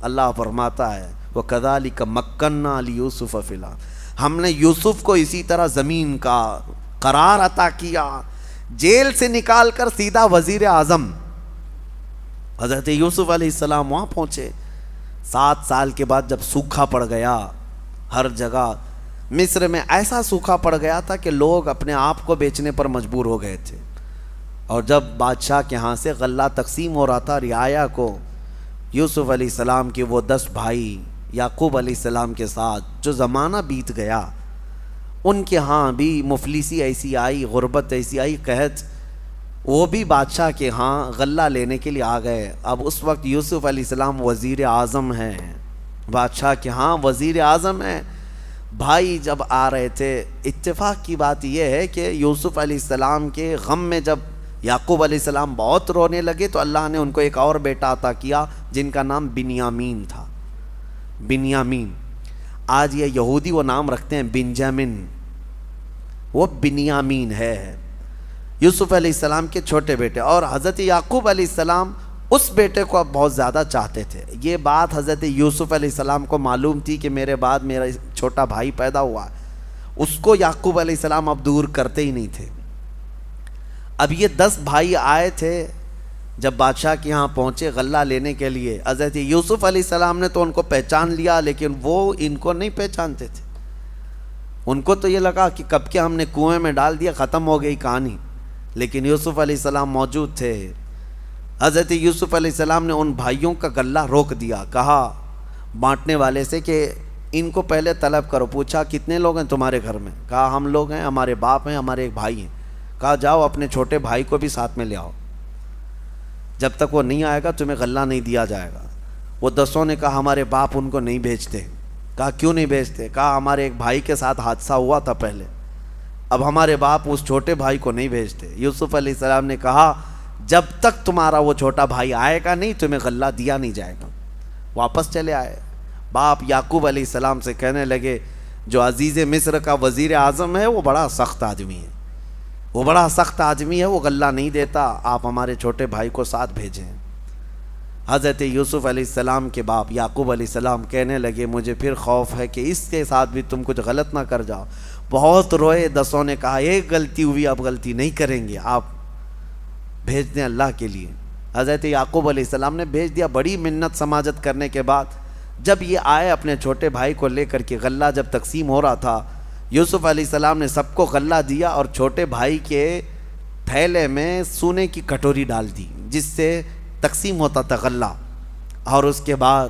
اللہ فرماتا ہے وَكَذَلِكَ مَكَّنَّا لِيُوسُفَ فِي الْأَرْضِ، ہم نے یوسف کو اسی طرح زمین کا قرار عطا کیا، جیل سے نکال کر سیدھا وزیر اعظم۔ حضرت یوسف علیہ السلام وہاں پہنچے، 7 سال کے بعد جب سوکھا پڑ گیا ہر جگہ، مصر میں ایسا سوکھا پڑ گیا تھا کہ لوگ اپنے آپ کو بیچنے پر مجبور ہو گئے تھے، اور جب بادشاہ کے ہاں سے غلہ تقسیم ہو رہا تھا رعایا کو، یوسف علیہ السلام کے وہ 10 بھائی یعقوب علیہ السلام کے ساتھ جو زمانہ بیت گیا، ان کے ہاں بھی مفلسی ایسی آئی، غربت ایسی آئی، قحط، وہ بھی بادشاہ کے ہاں غلہ لینے کے لیے آ گئے۔ اب اس وقت یوسف علیہ السلام وزیر اعظم ہیں، بادشاہ کے ہاں وزیر اعظم ہیں۔ بھائی جب آ رہے تھے، اتفاق کی بات یہ ہے کہ یوسف علیہ السلام کے غم میں جب یعقوب علیہ السلام بہت رونے لگے تو اللہ نے ان کو ایک اور بیٹا عطا کیا جن کا نام بنیامین تھا۔ بنیامین، آج یہ یہودی وہ نام رکھتے ہیں بنجامن، وہ بنیامین ہے، یوسف علیہ السلام کے چھوٹے بیٹے۔ اور حضرت یعقوب علیہ السلام اس بیٹے کو اب بہت زیادہ چاہتے تھے۔ یہ بات حضرت یوسف علیہ السلام کو معلوم تھی کہ میرے بعد میرا چھوٹا بھائی پیدا ہوا، اس کو یعقوب علیہ السلام اب دور کرتے ہی نہیں تھے۔ اب یہ 10 بھائی آئے تھے، جب بادشاہ کے یہاں پہنچے غلہ لینے کے لیے، حضرت یوسف علیہ السلام نے تو ان کو پہچان لیا، لیکن وہ ان کو نہیں پہچانتے تھے۔ ان کو تو یہ لگا کہ کب کے ہم نے کنویں میں ڈال دیا، ختم ہو گئی کہانی، لیکن یوسف علیہ السلام موجود تھے۔ حضرت یوسف علیہ السلام نے ان بھائیوں کا غلہ روک دیا، کہا بانٹنے والے سے کہ ان کو پہلے طلب کرو۔ پوچھا کتنے لوگ ہیں تمہارے گھر میں؟ کہا ہم لوگ ہیں، ہمارے باپ ہیں، ہمارے ایک بھائی ہیں۔ کہا جاؤ اپنے چھوٹے بھائی کو بھی ساتھ میں لے آؤ، جب تک وہ نہیں آئے گا تمہیں غلہ نہیں دیا جائے گا۔ وہ 10 نے کہا ہمارے باپ ان کو نہیں بھیجتے۔ کہا کیوں نہیں بھیجتے؟ کہا ہمارے ایک بھائی کے ساتھ حادثہ ہوا تھا پہلے، اب ہمارے باپ اس چھوٹے بھائی کو نہیں بھیجتے۔ یوسف علیہ السلام نے کہا جب تک تمہارا وہ چھوٹا بھائی آئے گا نہیں تمہیں غلہ دیا نہیں جائے گا۔ واپس چلے آئے۔ باپ یعقوب علیہ السلام سے کہنے لگے جو عزیز مصر کا وزیر اعظم ہے وہ بڑا سخت آدمی ہے، وہ بڑا سخت آدمی ہے، وہ غلہ نہیں دیتا، آپ ہمارے چھوٹے بھائی کو ساتھ بھیجیں۔ حضرت یوسف علیہ السلام کے باپ یعقوب علیہ السلام کہنے لگے مجھے پھر خوف ہے کہ اس کے ساتھ بھی تم کچھ غلط نہ کر جاؤ۔ بہت روئے، 10 نے کہا ایک غلطی ہوئی، اب غلطی نہیں کریں گے، آپ بھیج دیں اللہ کے لیے۔ حضرت یعقوب علیہ السلام نے بھیج دیا۔ بڑی منت سماجت کرنے کے بعد جب یہ آئے اپنے چھوٹے بھائی کو لے کر کے، غلہ جب تقسیم ہو رہا تھا، یوسف علیہ السلام نے سب کو غلہ دیا اور چھوٹے بھائی کے تھیلے میں سونے کی کٹوری ڈال دی جس سے تقسیم ہوتا تھا غلہ، اور اس کے بعد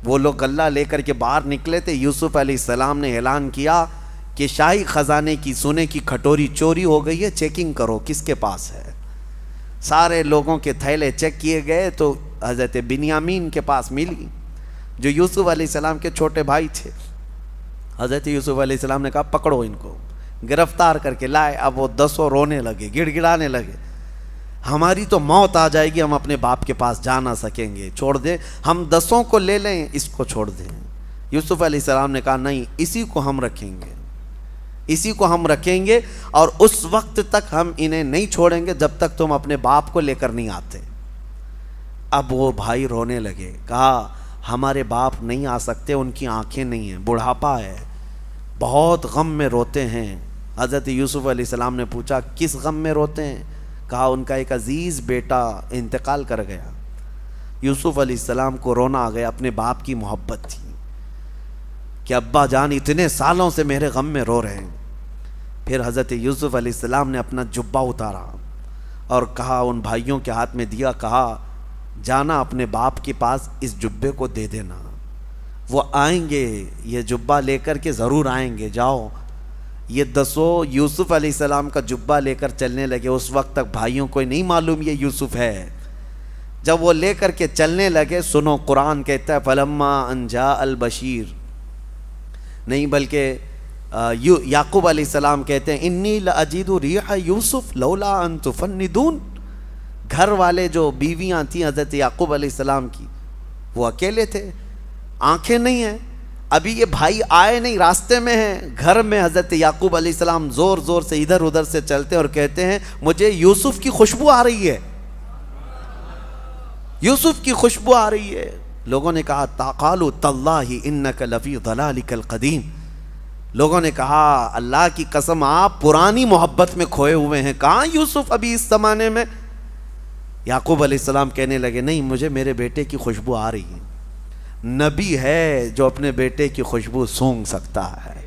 وہ لوگ غلہ لے کر کے باہر نکلے تھے۔ یوسف علیہ السلام نے اعلان کیا کہ شاہی خزانے کی سونے کی کٹوری چوری ہو گئی ہے، چیکنگ کرو کس کے پاس ہے۔ سارے لوگوں کے تھیلے چیک کیے گئے تو حضرت بنیامین کے پاس ملی جو یوسف علیہ السلام کے چھوٹے بھائی تھے۔ حضرت یوسف علیہ السلام نے کہا پکڑو ان کو، گرفتار کر کے لائے۔ اب وہ 10 رونے لگے، گڑ گڑانے لگے، ہماری تو موت آ جائے گی، ہم اپنے باپ کے پاس جا نہ سکیں گے، چھوڑ دیں، ہم 10 کو لے لیں، اس کو چھوڑ دیں۔ یوسف علیہ السلام نے کہا نہیں، اسی کو ہم رکھیں گے، اسی کو ہم رکھیں گے، اور اس وقت تک ہم انہیں نہیں چھوڑیں گے جب تک تم اپنے باپ کو لے کر نہیں آتے۔ اب وہ بھائی رونے لگے، کہا ہمارے باپ نہیں آ سکتے، ان کی آنکھیں نہیں ہیں، بڑھاپا ہے، بہت غم میں روتے ہیں۔ حضرت یوسف علیہ السلام نے پوچھا کس غم میں روتے ہیں؟ کہا ان کا ایک عزیز بیٹا انتقال کر گیا۔ یوسف علیہ السلام کو رونا آ گیا، اپنے باپ کی محبت تھی کہ ابا جان اتنے سالوں سے میرے غم میں رو رہے ہیں۔ پھر حضرت یوسف علیہ السلام نے اپنا جبہ اتارا اور کہا ان بھائیوں کے ہاتھ میں دیا، کہا جانا اپنے باپ کے پاس اس جبے کو دے دینا، وہ آئیں گے، یہ جبہ لے کر کے ضرور آئیں گے، جاؤ یہ 10 یوسف علیہ السلام کا جبہ لے کر چلنے لگے. اس وقت تک بھائیوں کو نہیں معلوم یہ یوسف ہے. جب وہ لے کر کے چلنے لگے, سنو قرآن کہتا ہے فلما ان جاء البشیر, نہیں بلکہ یعقوب علیہ السلام کہتے ہیں انی لاجد ریح یوسف لولا ان تفندون. گھر والے جو بیویاں تھیں حضرت یعقوب علیہ السلام کی, وہ اکیلے تھے, آنکھیں نہیں ہیں, ابھی یہ بھائی آئے نہیں, راستے میں ہیں. گھر میں حضرت یعقوب علیہ السلام زور زور سے ادھر ادھر سے چلتے اور کہتے ہیں مجھے یوسف کی خوشبو آ رہی ہے, یوسف کی خوشبو آ رہی ہے. لوگوں نے کہا قالوا تاللہ انک لفی ضلالک القدیم. لوگوں نے کہا اللہ کی قسم آپ پرانی محبت میں کھوئے ہوئے ہیں, کہاں یوسف ابھی اس زمانے میں. یعقوب علیہ السلام کہنے لگے نہیں, مجھے میرے بیٹے کی خوشبو آ رہی ہے. نبی ہے جو اپنے بیٹے کی خوشبو سونگھ سکتا ہے.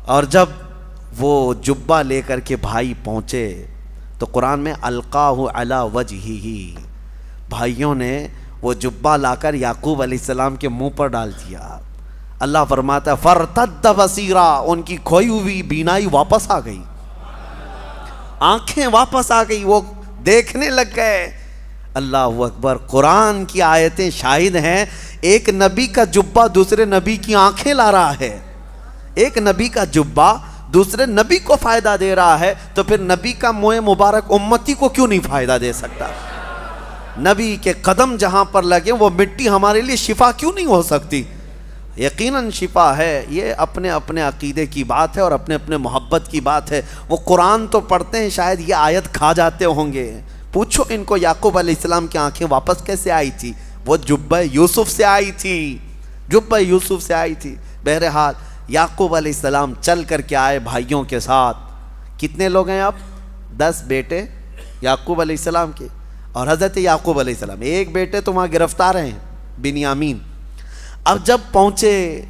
اور جب وہ جبہ لے کر کے بھائی پہنچے تو قرآن میں القاہ علی وجہہ, بھائیوں نے وہ جبہ لا کر یعقوب علیہ السلام کے منہ پر ڈال دیا. اللہ فرماتا ہے فرتد بصیرا, ان کی کھوئی ہوئی بینائی واپس آ گئی, آنکھیں واپس آ گئی, وہ دیکھنے لگ گئے. اللہ اکبر. قرآن کی آیتیں شاہد ہیں, ایک نبی کا جبہ دوسرے نبی کی آنکھیں لا رہا ہے, ایک نبی کا جبہ دوسرے نبی کو فائدہ دے رہا ہے, تو پھر نبی کا منہ مبارک امتی کو کیوں نہیں فائدہ دے سکتا؟ نبی کے قدم جہاں پر لگے وہ مٹی ہمارے لیے شفا کیوں نہیں ہو سکتی؟ یقیناً شفا ہے. یہ اپنے اپنے عقیدے کی بات ہے اور اپنے اپنے محبت کی بات ہے. وہ قرآن تو پڑھتے ہیں, شاید یہ آیت کھا جاتے ہوں گے. پوچھو ان کو یعقوب علیہ السلام کی آنکھیں واپس کیسے آئی تھی؟ وہ جبہ یوسف سے آئی تھی, جبہ یوسف سے آئی تھی. بہرحال یعقوب علیہ السلام چل کر کے آئے بھائیوں کے ساتھ. کتنے لوگ ہیں اب؟ 10 بیٹے یعقوب علیہ السلام کے, اور حضرت یعقوب علیہ السلام. ایک بیٹے تو وہاں گرفتار ہیں, بنیامین. اب جب پہنچے,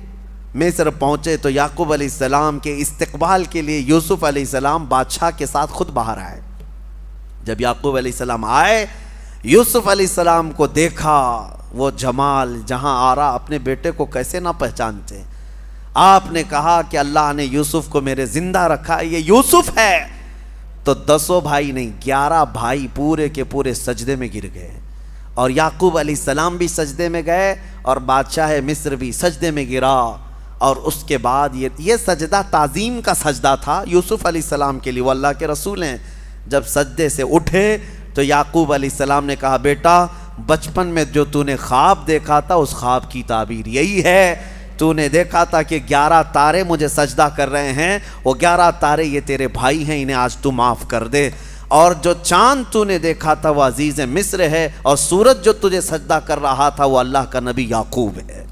مصر پہنچے, تو یعقوب علیہ السلام کے استقبال کے لیے یوسف علیہ السلام بادشاہ کے ساتھ خود باہر آئے. جب یعقوب علیہ السلام آئے, یوسف علیہ السلام کو دیکھا, وہ جمال جہاں آ رہا, اپنے بیٹے کو کیسے نہ پہچانتے. آپ نے کہا کہ اللہ نے یوسف کو میرے زندہ رکھا, یہ یوسف ہے. تو 10 بھائی نہیں, 11 بھائی پورے کے پورے سجدے میں گر گئے, اور یعقوب علیہ السلام بھی سجدے میں گئے, اور بادشاہ مصر بھی سجدے میں گرا. اور اس کے بعد یہ سجدہ تعظیم کا سجدہ تھا یوسف علیہ السلام کے لیے, وہ اللہ کے رسول ہیں. جب سجدے سے اٹھے تو یعقوب علیہ السلام نے کہا بیٹا, بچپن میں جو تو نے خواب دیکھا تھا اس خواب کی تعبیر یہی ہے. تو نے دیکھا تھا کہ 11 تارے مجھے سجدہ کر رہے ہیں, وہ 11 تارے یہ تیرے بھائی ہیں, انہیں آج تو معاف کر دے. اور جو چاند تو نے دیکھا تھا وہ عزیز مصر ہے, اور سورج جو تجھے سجدہ کر رہا تھا وہ اللہ کا نبی یعقوب ہے.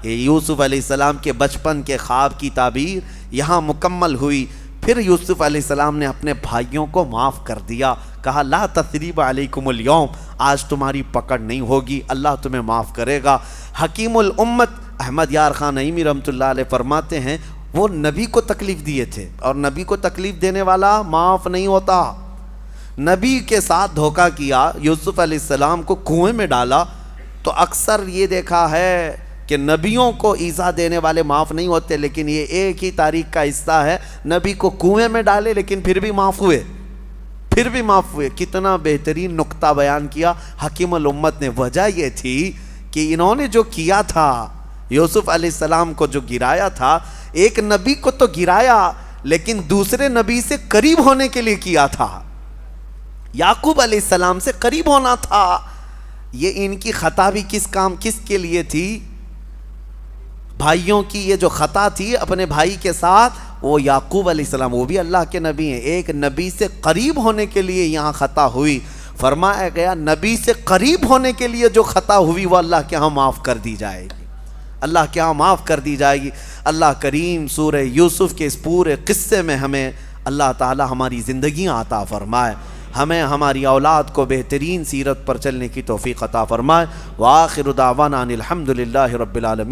یہ یوسف علیہ السلام کے بچپن کے خواب کی تعبیر یہاں مکمل ہوئی. پھر یوسف علیہ السلام نے اپنے بھائیوں کو معاف کر دیا, کہا لا تثریب علیکم اليوم, آج تمہاری پکڑ نہیں ہوگی, اللہ تمہیں معاف کرے گا. حکیم الامت احمد یار خان نعیمی رحمۃ اللہ علیہ فرماتے ہیں وہ نبی کو تکلیف دیے تھے, اور نبی کو تکلیف دینے والا معاف نہیں ہوتا. نبی کے ساتھ دھوکہ کیا, یوسف علیہ السلام کو کنویں میں ڈالا, تو اکثر یہ دیکھا ہے کہ نبیوں کو ایذا دینے والے معاف نہیں ہوتے, لیکن یہ ایک ہی تاریخ کا حصہ ہے, نبی کو کنویں میں ڈالے لیکن پھر بھی معاف ہوئے, پھر بھی معاف ہوئے. کتنا بہترین نقطہ بیان کیا حکیم الامت نے. وجہ یہ تھی کہ انہوں نے جو کیا تھا, یوسف علیہ السلام کو جو گرایا تھا, ایک نبی کو تو گرایا لیکن دوسرے نبی سے قریب ہونے کے لیے کیا تھا, یعقوب علیہ السلام سے قریب ہونا تھا. یہ ان کی خطا بھی کس کے لیے تھی؟ بھائیوں کی یہ جو خطا تھی اپنے بھائی کے ساتھ, وہ یعقوب علیہ السلام, وہ بھی اللہ کے نبی ہیں, ایک نبی سے قریب ہونے کے لیے یہاں خطا ہوئی. فرمایا گیا نبی سے قریب ہونے کے لیے جو خطا ہوئی وہ اللہ کے ہاں معاف کر دی جائے گی, اللہ کے ہاں معاف کر دی جائے گی. اللہ کریم سورہ یوسف کے اس پورے قصے میں ہمیں اللہ تعالی ہماری زندگیاں عطا فرمائے, ہمیں ہماری اولاد کو بہترین سیرت پر چلنے کی توفیق عطا فرمائے. وآخر دعوانا ان الحمد للہ رب العالمین.